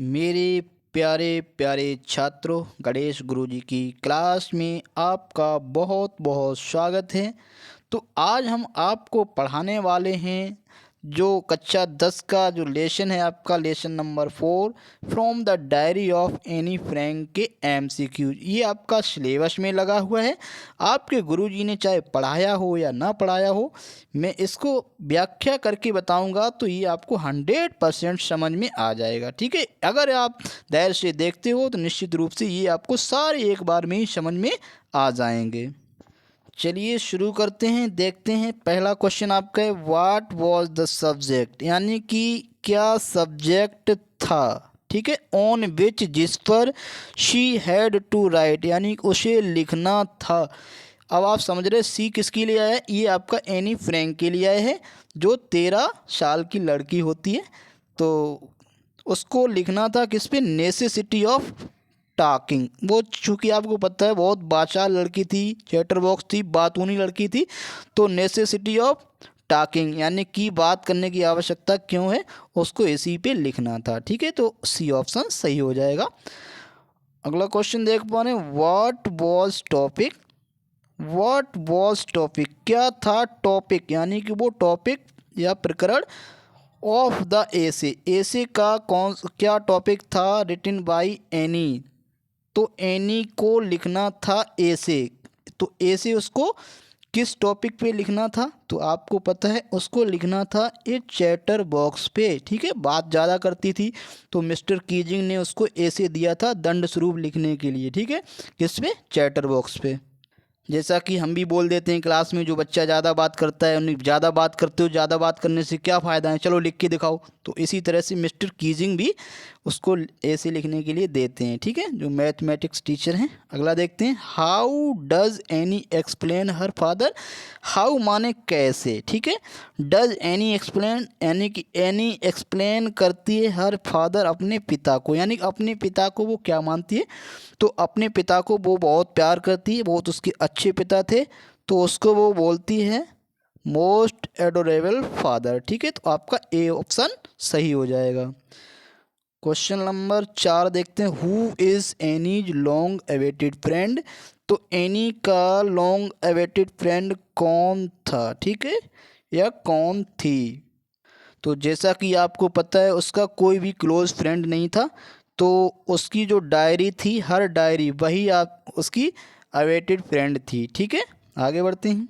मेरे प्यारे प्यारे छात्रों, गणेश गुरुजी की क्लास में आपका बहुत बहुत स्वागत है। तो आज हम आपको पढ़ाने वाले हैं जो कक्षा 10 का जो लेसन है, आपका lesson number 4 from the diary of Anne Frank के एमसीक्यू। ये आपका सिलेबस में लगा हुआ है। आपके गुरुजी ने चाहे पढ़ाया हो या ना पढ़ाया हो, मैं इसको व्याख्या करके बताऊंगा तो ये आपको 100% समझ में आ जाएगा। ठीक है, अगर आप धैर्य से देखते हो तो निश्चित रूप से ये आपको सारे एक बार में ही समझ में आ जाएंगे। चलिए शुरू करते हैं, देखते हैं। पहला क्वेश्चन आपका है, व्हाट वाज द सब्जेक्ट, यानी कि क्या सब्जेक्ट था। ठीक है, ऑन विच, जिस पर, शी हैड टू राइट, यानी उसे लिखना था। अब आप समझ रहे सी किसके लिए आया है, ये आपका एनी फ्रैंक के लिए आया है, जो 13 साल की लड़की होती है। तो उसको लिखना था किस पे, नेसेसिटी ऑफ टॉकिंग। वो चूँकि आपको पता है बहुत बाचाल लड़की थी, चैटर बॉक्स थी, बातूनी लड़की थी, तो नेसेसिटी ऑफ टॉकिंग यानी कि बात करने की आवश्यकता क्यों है, उसको इसी पे लिखना था। ठीक है, तो सी ऑप्शन सही हो जाएगा। अगला क्वेश्चन देख पा रहे हैं, what was topic. What was topic, क्या था टॉपिक, यानी कि वो टॉपिक या प्रकरण ऑफ द एसे, एसे का कौन क्या टॉपिक था, रिटन बाय एनी। तो एनी को लिखना था ए से, तो ए से उसको किस टॉपिक पे लिखना था, तो आपको पता है उसको लिखना था ए चैटर बॉक्स पे। ठीक है, बात ज़्यादा करती थी तो मिस्टर कीजिंग ने उसको ए से दिया था दंड स्वरूप लिखने के लिए। ठीक है, किस पे, चैटर बॉक्स पे। जैसा कि हम भी बोल देते हैं क्लास में, जो बच्चा ज़्यादा बात करता है, उन्हें ज़्यादा बात करते हो, ज़्यादा बात करने से क्या फ़ायदा है, चलो लिख के दिखाओ। तो इसी तरह से मिस्टर कीजिंग भी उसको ऐसे लिखने के लिए देते हैं। ठीक है, जो मैथमेटिक्स टीचर हैं। अगला देखते हैं, how does any explain her father. How माने कैसे। ठीक है, डज एनी एक्सप्लेन, यानी कि एनी एक्सप्लेन करती है हर फादर, अपने पिता को, यानी अपने पिता को वो क्या मानती है, तो अपने पिता को वो बहुत प्यार करती है, बहुत उसके अच्छे पिता थे, तो उसको वो बोलती है मोस्ट एडोरेबल फादर। ठीक है, तो आपका ए ऑप्शन सही हो जाएगा। क्वेश्चन नंबर 4 देखते हैं, who is Annie's long awaited friend. तो एनी का लॉन्ग अवेटेड फ्रेंड कौन था, ठीक है, या कौन थी। तो जैसा कि आपको पता है उसका कोई भी क्लोज फ्रेंड नहीं था, तो उसकी जो डायरी थी, हर डायरी वही आप उसकी अवेटेड फ्रेंड थी। ठीक है, आगे बढ़ते हैं।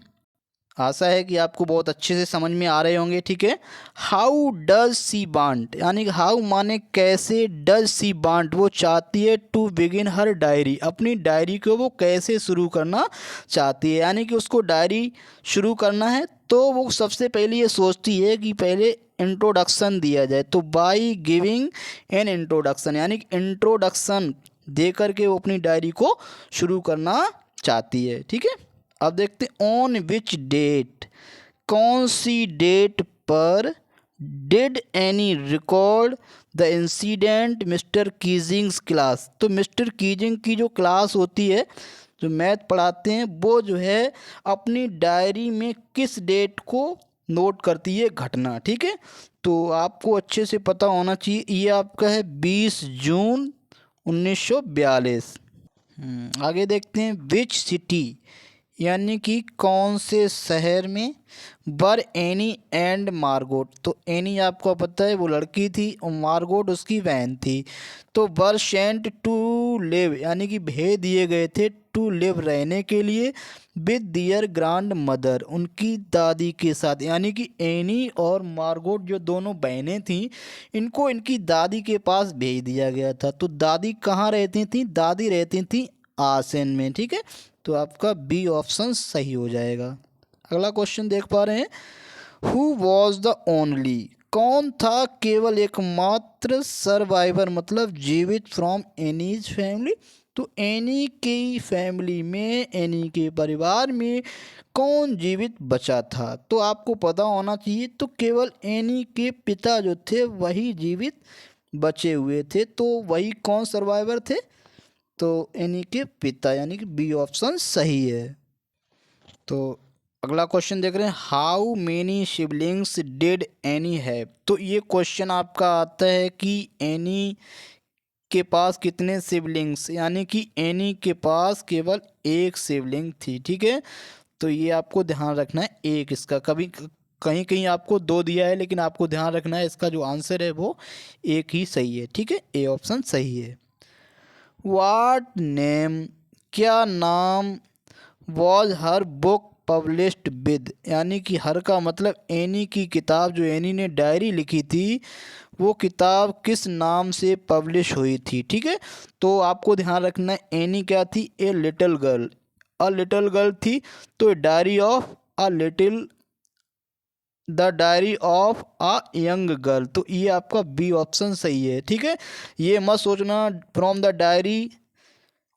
आशा है कि आपको बहुत अच्छे से समझ में आ रहे होंगे। ठीक है, हाउ डज सी वांट, यानी कि हाउ माने कैसे, डज सी वांट वो चाहती है, टू बिगिन हर डायरी, अपनी डायरी को वो कैसे शुरू करना चाहती है, यानी कि उसको डायरी शुरू करना है तो वो सबसे पहले ये सोचती है कि पहले इंट्रोडक्शन दिया जाए। तो बाई गिविंग एन इंट्रोडक्शन, यानी कि इंट्रोडक्शन दे करके वो अपनी डायरी को शुरू करना चाहती है। ठीक है, अब देखते हैं, ऑन विच डेट, कौन सी डेट पर, did any record the incident Mister Keesing's class. तो मिस्टर कीजिंग की जो क्लास होती है, जो मैथ पढ़ाते हैं, वो जो है अपनी डायरी में किस डेट को नोट करती है घटना। ठीक है, तो आपको अच्छे से पता होना चाहिए, ये आपका है 20 जून 1942। आगे देखते हैं, विच सिटी, यानी कि कौन से शहर में, वर एनी एंड मार्गोट। तो एनी आपको पता है वो लड़की थी और मार्गोट उसकी बहन थी। तो वर सेंट टू लिव, यानी कि भेज दिए गए थे, टू लिव रहने के लिए, विद दियर ग्रांड मदर, उनकी दादी के साथ। यानी कि एनी और मार्गोट जो दोनों बहनें थीं, इनको इनकी दादी के पास भेज दिया गया था। तो दादी कहाँ रहती थी, दादी रहती थी आसन में। ठीक है, तो आपका बी ऑप्शन सही हो जाएगा। अगला क्वेश्चन देख पा रहे हैं, हु वॉज द ओनली, कौन था केवल एकमात्र सर्वाइवर, मतलब जीवित, फ्रॉम एनीज फैमिली। तो एनी की फैमिली में, एनी के परिवार में कौन जीवित बचा था, तो आपको पता होना चाहिए, तो केवल एनी के पिता जो थे वही जीवित बचे हुए थे। तो वही कौन सर्वाइवर थे, तो एनी के पिता, यानी कि बी ऑप्शन सही है। तो अगला क्वेश्चन देख रहे हैं, how many siblings did any have. तो ये क्वेश्चन आपका आता है कि एनी के पास कितने सिबलिंग्स, यानी कि एनी के पास केवल एक सिबलिंग थी। ठीक है, तो ये आपको ध्यान रखना है एक, इसका कभी कहीं कहीं आपको दो दिया है, लेकिन आपको ध्यान रखना है इसका जो आंसर है वो एक ही सही है। ठीक है, ए ऑप्शन सही है। वाट नेम, क्या नाम, was her book published with, यानी कि हर का मतलब एनी की किताब, जो एनी ने डायरी लिखी थी वो किताब किस नाम से पब्लिश हुई थी। ठीक है, तो आपको ध्यान रखना है एनी क्या थी, a little girl, a little girl थी, तो diary of a little, the diary of a young girl, तो ये आपका बी ऑप्शन सही है। ठीक है, ये मत सोचना from the diary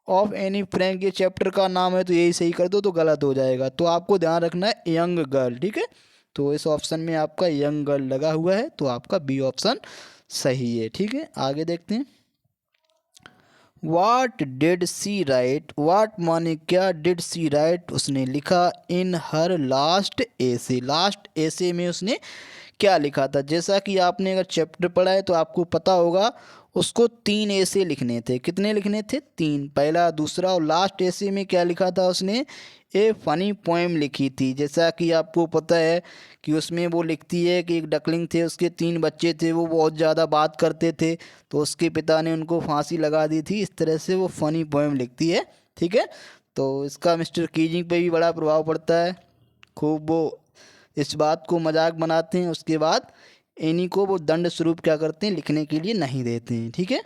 of Anne Frank ये चैप्टर का नाम है तो यही सही कर दो, तो गलत हो जाएगा। तो आपको ध्यान रखना है यंग गर्ल। ठीक है, तो इस ऑप्शन में आपका यंग गर्ल लगा हुआ है, तो आपका बी ऑप्शन सही है। ठीक है, आगे देखते हैं। वाट डिड सी राइट, वाट माने क्या, डिड सी राइट उसने लिखा, इन हर लास्ट एसे, लास्ट एसे में उसने क्या लिखा था। जैसा कि आपने अगर चैप्टर पढ़ा है तो आपको पता होगा उसको 3 ऐसे लिखने थे। कितने लिखने थे, 3, पहला दूसरा और लास्ट ऐसे में क्या लिखा था उसने, ए फनी पोएम लिखी थी। जैसा कि आपको पता है कि उसमें वो लिखती है कि एक डकलिंग थे, उसके 3 बच्चे थे, वो बहुत ज़्यादा बात करते थे तो उसके पिता ने उनको फांसी लगा दी थी। इस तरह से वो फनी पोएम लिखती है। ठीक है, तो इसका मिस्टर कीजिंग पे भी बड़ा प्रभाव पड़ता है, खूब वो इस बात को मजाक बनाते हैं। उसके बाद एनी को वो दंड स्वरूप क्या करते हैं, लिखने के लिए नहीं देते हैं। ठीक है,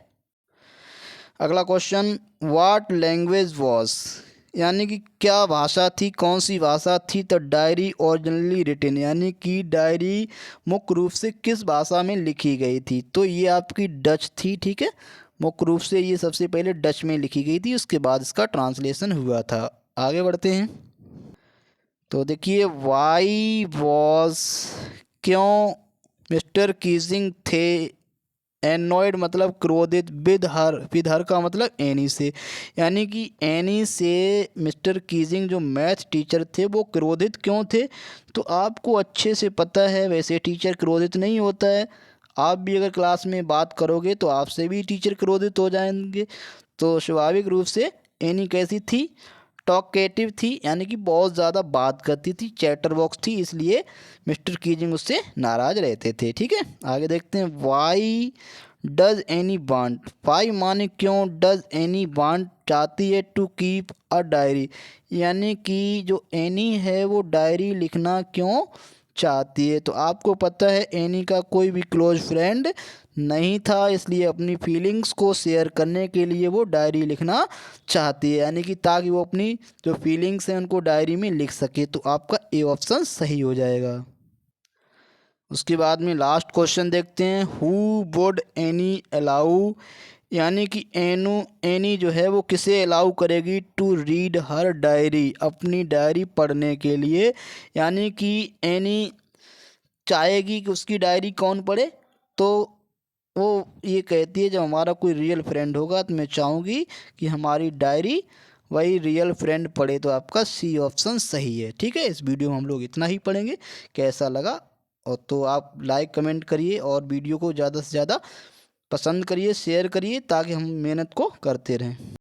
अगला क्वेश्चन, व्हाट लैंग्वेज वॉज, यानी कि क्या भाषा थी, कौन सी भाषा थी, तो डायरी ओरिजिनली रिटन, यानी कि डायरी मुख्य रूप से किस भाषा में लिखी गई थी, तो ये आपकी डच थी। ठीक है, मुख्य रूप से ये सबसे पहले डच में लिखी गई थी, उसके बाद इसका ट्रांसलेशन हुआ था। आगे बढ़ते हैं, तो देखिए वाई वॉज, क्यों मिस्टर कीजिंग थे एनॉयड मतलब क्रोधित, विद हर का मतलब एनी से, यानी कि एनी से मिस्टर कीजिंग जो मैथ टीचर थे वो क्रोधित क्यों थे। तो आपको अच्छे से पता है वैसे टीचर क्रोधित नहीं होता है, आप भी अगर क्लास में बात करोगे तो आपसे भी टीचर क्रोधित हो जाएंगे। तो स्वाभाविक रूप से एनी कैसी थी, टॉकेटिव थी, यानी कि बहुत ज़्यादा बात करती थी, चैटर बॉक्स थी, इसलिए मिस्टर कीजिंग उससे नाराज़ रहते थे। ठीक है, आगे देखते हैं। Why does any want, why माने क्यों, डज एनी वांट चाहती है, टू कीप अ डायरी, यानी कि जो एनी है वो डायरी लिखना क्यों चाहती है। तो आपको पता है एनी का कोई भी क्लोज फ्रेंड नहीं था, इसलिए अपनी फीलिंग्स को शेयर करने के लिए वो डायरी लिखना चाहती है, यानी कि ताकि वो अपनी जो फीलिंग्स हैं उनको डायरी में लिख सके। तो आपका ए ऑप्शन सही हो जाएगा। उसके बाद में लास्ट क्वेश्चन देखते हैं, हु वुड एनी अलाउ, यानी कि एनी जो है वो किसे अलाउ करेगी, टू रीड हर डायरी, अपनी डायरी पढ़ने के लिए, यानी कि एनी चाहेगी कि उसकी डायरी कौन पढ़े, तो वो ये कहती है जब हमारा कोई रियल फ्रेंड होगा तो मैं चाहूँगी कि हमारी डायरी वही रियल फ्रेंड पढ़े, तो आपका सी ऑप्शन सही है। ठीक है, इस वीडियो में हम लोग इतना ही पढ़ेंगे, कैसा लगा और तो आप लाइक कमेंट करिए और वीडियो को ज़्यादा से ज़्यादा पसंद करिए, शेयर करिए, ताकि हम मेहनत को करते रहें।